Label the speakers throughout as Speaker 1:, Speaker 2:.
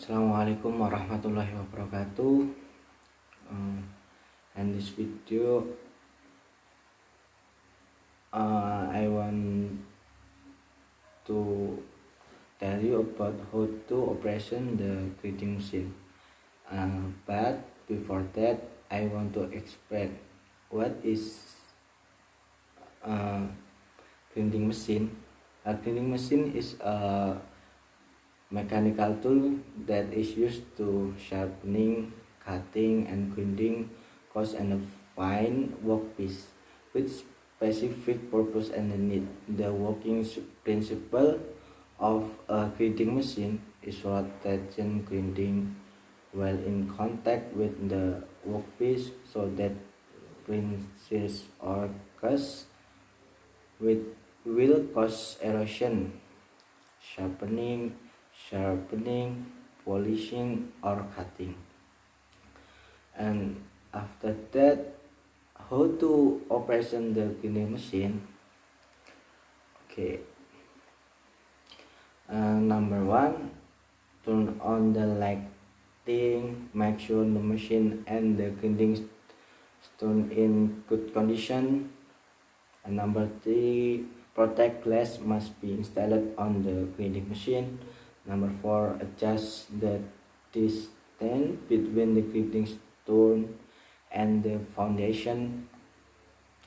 Speaker 1: Assalamualaikum warahmatullahi wabarakatuh. In this video, I want to tell you about how to operation the printing machine. But before that, I want to explain what is printing machine. A printing machine is a mechanical tool that is used to sharpening, cutting, and grinding coarse and fine workpiece with specific purpose and need. The working principle of a grinding machine is rotation grinding while in contact with the workpiece so that princes or cuts will cause erosion. Sharpening, polishing, or cutting. And after that, how to operation the grinding machine? Okay. Number one, turn on the lighting, make sure the machine and the grinding stone in good condition. And number three, protect glass must be installed on the grinding machine. Number four, adjust the distance between the grinding stone and the foundation.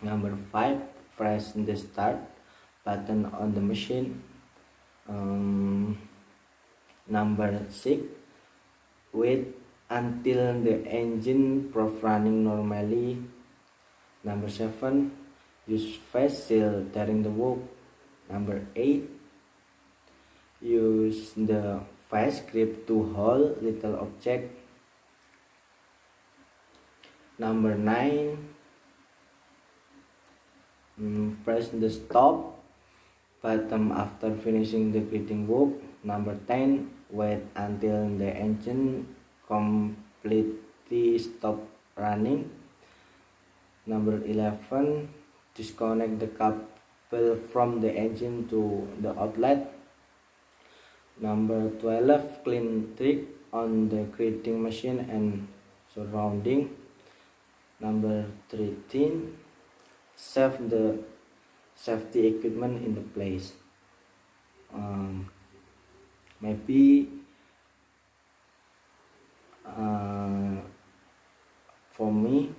Speaker 1: Number five, press the start button on the machine. Number six, wait until the engine proof running normally. Number seven, use face seal during the work. Number 8, use the vice grip to hold little object. Number 9, press the stop button after finishing the grinding work. Number 10, wait until the engine completely stop running. Number 11, disconnect the cable from the engine to the outlet. Number 12, clean trick on the grinding machine and surrounding. Number 13, save the safety equipment in the place. Maybe for me.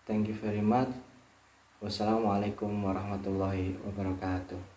Speaker 1: Thank you very much. Wassalamualaikum warahmatullahi wabarakatuh.